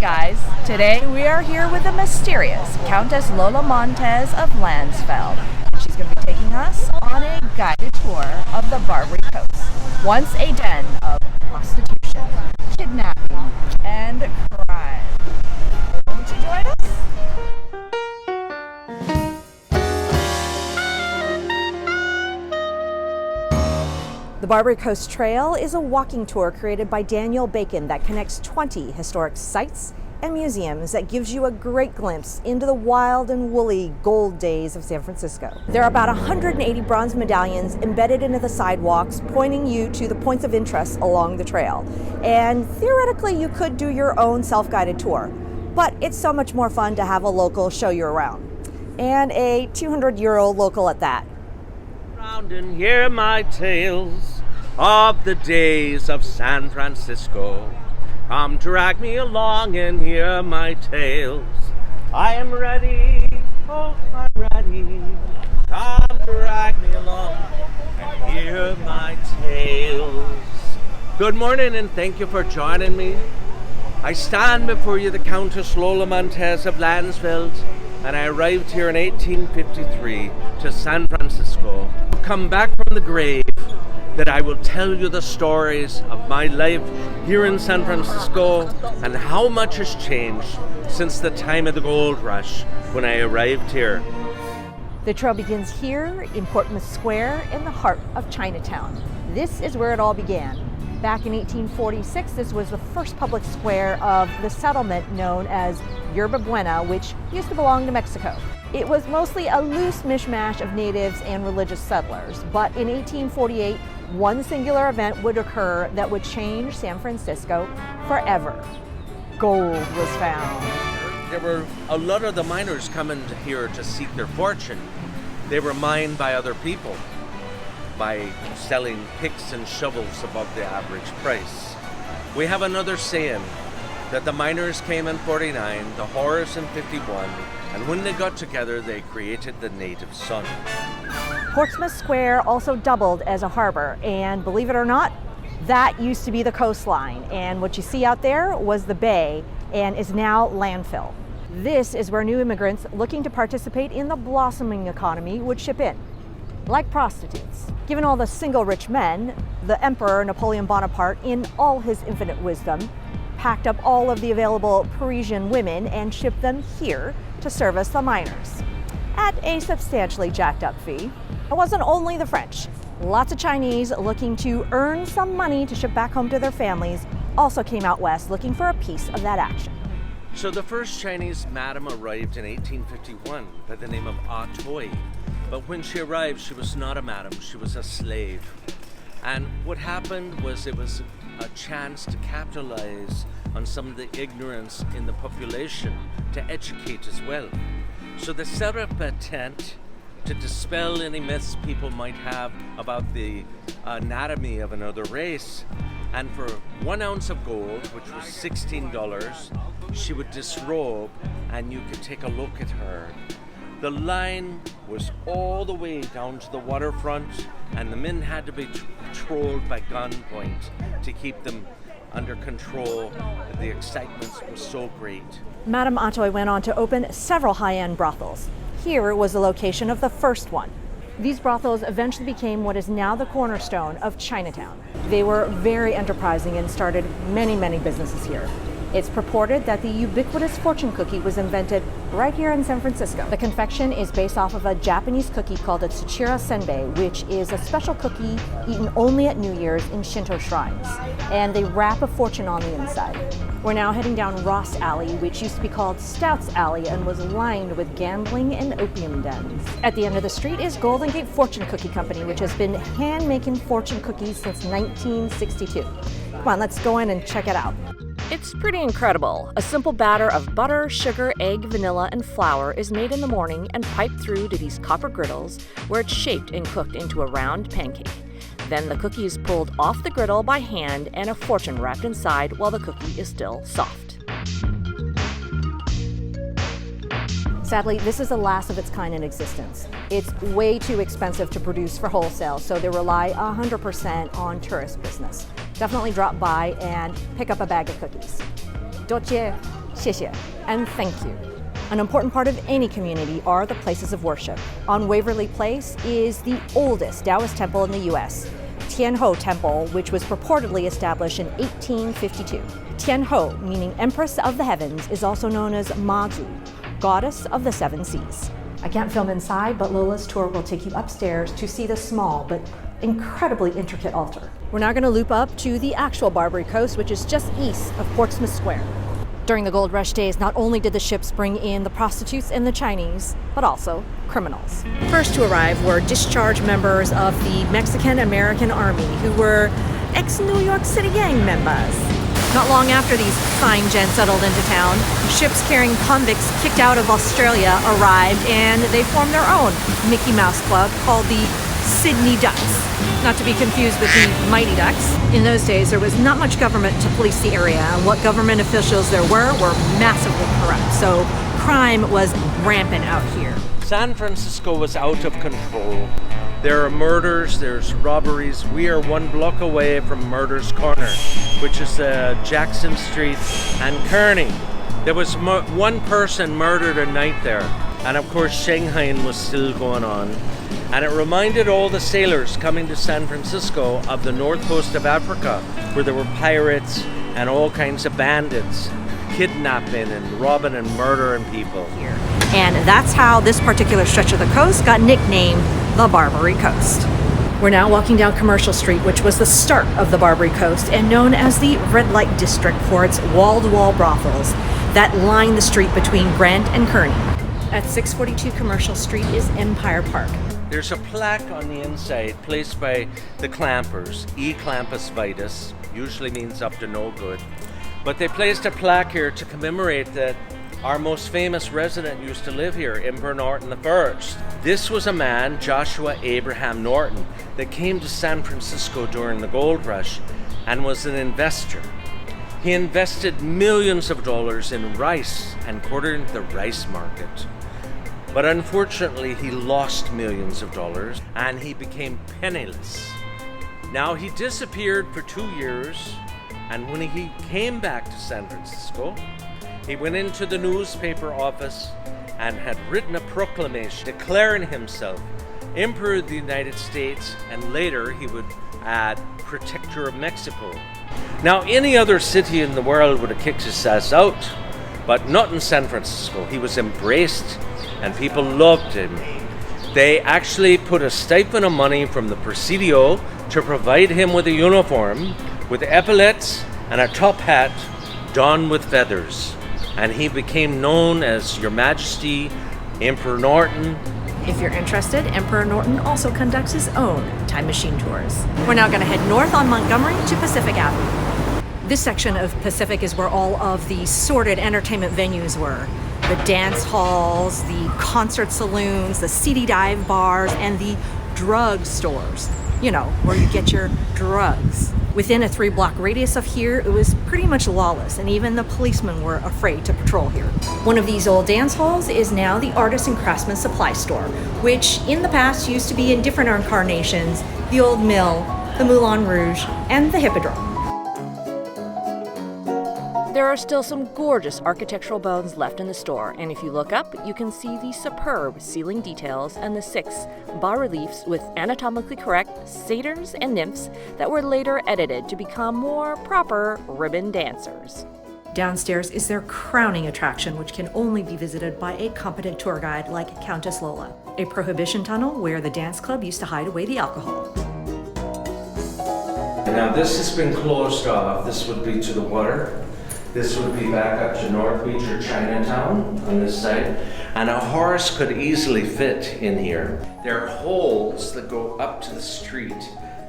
guys, today we are here with the mysterious Countess Lola Montez of Landsfeld. She's going to be taking us on a guided tour of the Barbary Coast, once a den of prostitution, kidnapping, and crime. Won't you join us? The Barbary Coast Trail is a walking tour created by Daniel Bacon that connects 20 historic sites and museums that gives you a great glimpse into the wild and woolly gold days of San Francisco. There are about 180 bronze medallions embedded into the sidewalks, pointing you to the points of interest along the trail. And theoretically, you could do your own self-guided tour, but it's so much more fun to have a local show you around. And a 200-year-old local at that. Round and hear my tales of the days of San Francisco. Come drag me along and hear my tales. I am ready, oh I'm ready. Come drag me along and hear my tales. Good morning and thank you for joining me. I stand before you, the Countess Lola Montez of Landsfeld, and I arrived here in 1853 to San Francisco. I've come back from the grave that I will tell you the stories of my life here in San Francisco and how much has changed since the time of the gold rush when I arrived here. The trail begins here in Portsmouth Square in the heart of Chinatown. This is where it all began. Back in 1846, this was the first public square of the settlement known as Yerba Buena, which used to belong to Mexico. It was mostly a loose mishmash of natives and religious settlers, but in 1848, one singular event would occur that would change San Francisco forever. Gold was found. There were a lot of the miners coming here to seek their fortune. They were mined by other people by selling picks and shovels above the average price. We have another saying that the miners came in 49, the whores in 51, and when they got together, they created the native sun. Portsmouth Square also doubled as a harbor, and believe it or not, that used to be the coastline. And what you see out there was the bay and is now landfill. This is where new immigrants looking to participate in the blossoming economy would ship in, like prostitutes. Given all the single rich men, the Emperor Napoleon Bonaparte, in all his infinite wisdom, packed up all of the available Parisian women and shipped them here to service the miners at a substantially jacked up fee. It wasn't only the French. Lots of Chinese looking to earn some money to ship back home to their families also came out west looking for a piece of that action. So the first Chinese madam arrived in 1851 by the name of Ah Toi. But when she arrived, she was not a madam, she was a slave. And what happened was it was a chance to capitalize on some of the ignorance in the population, to educate as well. So they set up a tent to dispel any myths people might have about the anatomy of another race. And for 1 ounce of gold, which was $16, she would disrobe and you could take a look at her. The line was all the way down to the waterfront, and the men had to be patrolled by gunpoint to keep them under control. The excitement was so great. Madame Atoy went on to open several high-end brothels. Here was the location of the first one. These brothels eventually became what is now the cornerstone of Chinatown. They were very enterprising and started many, many businesses here. It's purported that the ubiquitous fortune cookie was invented right here in San Francisco. The confection is based off of a Japanese cookie called a tsuchira senbei, which is a special cookie eaten only at New Year's in Shinto shrines. And they wrap a fortune on the inside. We're now heading down Ross Alley, which used to be called Stout's Alley and was lined with gambling and opium dens. At the end of the street is Golden Gate Fortune Cookie Company, which has been hand-making fortune cookies since 1962. Come on, let's go in and check it out. It's pretty incredible. A simple batter of butter, sugar, egg, vanilla, and flour is made in the morning and piped through to these copper griddles where it's shaped and cooked into a round pancake. Then the cookie is pulled off the griddle by hand and a fortune wrapped inside while the cookie is still soft. Sadly, this is the last of its kind in existence. It's way too expensive to produce for wholesale, so they rely 100% on tourist business. Definitely drop by and pick up a bag of cookies. Doche! 谢谢, and thank you. An important part of any community are the places of worship. On Waverly Place is the oldest Taoist temple in the U.S., Tianhe Temple, which was purportedly established in 1852. Tianhe, meaning Empress of the Heavens, is also known as Mazu, Goddess of the Seven Seas. I can't film inside, but Lola's tour will take you upstairs to see the small but incredibly intricate altar. We're now going to loop up to the actual Barbary Coast, which is just east of Portsmouth Square. During the gold rush days, not only did the ships bring in the prostitutes and the Chinese, but also criminals. First to arrive were discharged members of the Mexican-American Army, who were ex-New York City gang members. Not long after these fine gents settled into town, ships carrying convicts kicked out of Australia arrived, and they formed their own Mickey Mouse Club called the Sydney Ducks. Not to be confused with the Mighty Ducks. In those days, there was not much government to police the area, and what government officials there were massively corrupt, so crime was rampant out here. San Francisco was out of control. There are murders, there's robberies. We are 1 block away from Murder's Corner, which is Jackson Street and Kearney. There was one person murdered a night there, and of course Shanghai was still going on. And it reminded all the sailors coming to San Francisco of the north coast of Africa, where there were pirates and all kinds of bandits kidnapping and robbing and murdering people. Here. And that's how this particular stretch of the coast got nicknamed the Barbary Coast. We're now walking down Commercial Street, which was the start of the Barbary Coast and known as the Red Light District for its wall-to-wall brothels that line the street between Grant and Kearney. At 642 Commercial Street is Empire Park. There's a plaque on the inside placed by the clampers, E Clampus Vitus, usually means up to no good. But they placed a plaque here to commemorate that our most famous resident used to live here, Emperor Norton I. This was a man, Joshua Abraham Norton, that came to San Francisco during the gold rush and was an investor. He invested millions of dollars in rice and cornered the rice market. But unfortunately, he lost millions of dollars and he became penniless. Now, he disappeared for 2 years, and when he came back to San Francisco, he went into the newspaper office and had written a proclamation declaring himself Emperor of the United States, and later he would add Protector of Mexico. Now, any other city in the world would have kicked his ass out, but not in San Francisco. He was embraced and people loved him. They actually put a stipend of money from the Presidio to provide him with a uniform with epaulets and a top hat donned with feathers. And he became known as Your Majesty, Emperor Norton. If you're interested, Emperor Norton also conducts his own time machine tours. We're now going to head north on Montgomery to Pacific Avenue. This section of Pacific is where all of the sordid entertainment venues were. The dance halls, the concert saloons, the seedy dive bars, and the drug stores. You know, where you get your drugs. Within a 3-block radius of here, it was pretty much lawless, and even the policemen were afraid to patrol here. One of these old dance halls is now the Artists and Craftsmen Supply Store, which in the past used to be in different incarnations, the Old Mill, the Moulin Rouge, and the Hippodrome. There are still some gorgeous architectural bones left in the store, and if you look up, you can see the superb ceiling details and the 6 bas-reliefs with anatomically correct satyrs and nymphs that were later edited to become more proper ribbon dancers. Downstairs is their crowning attraction, which can only be visited by a competent tour guide like Countess Lola, a prohibition tunnel where the dance club used to hide away the alcohol. Now this has been closed off. This would be to the water. This would be back up to North Beach or Chinatown on this side. And a horse could easily fit in here. There are holes that go up to the street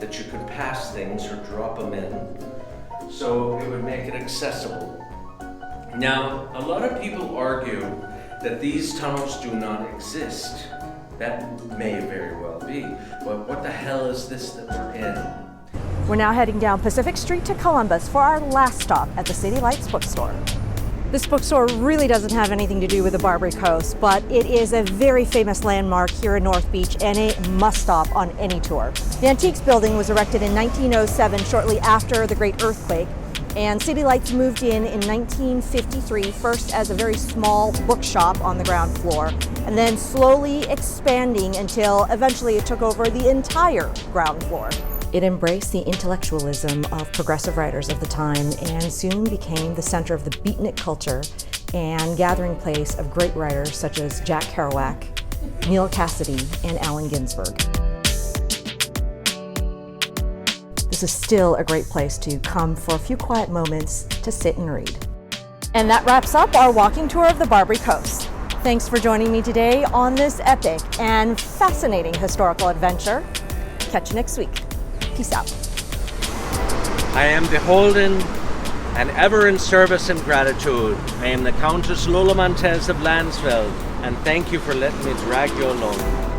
that you could pass things or drop them in. So it would make it accessible. Now, a lot of people argue that these tunnels do not exist. That may very well be, but what the hell is this that we're in? We're now heading down Pacific Street to Columbus for our last stop at the City Lights Bookstore. This bookstore really doesn't have anything to do with the Barbary Coast, but it is a very famous landmark here in North Beach and a must-stop on any tour. The Antiques Building was erected in 1907, shortly after the Great Earthquake, And City Lights moved in 1953, first as a very small bookshop on the ground floor, and then slowly expanding until eventually it took over the entire ground floor. It embraced the intellectualism of progressive writers of the time and soon became the center of the beatnik culture and gathering place of great writers such as Jack Kerouac, Neil Cassidy, and Allen Ginsberg. This is still a great place to come for a few quiet moments to sit and read. And that wraps up our walking tour of the Barbary Coast. Thanks for joining me today on this epic and fascinating historical adventure. Catch you next week. Peace out. I am beholden and ever in service and gratitude. I am the Countess Lola Montez of Landsfeld, and thank you for letting me drag you along.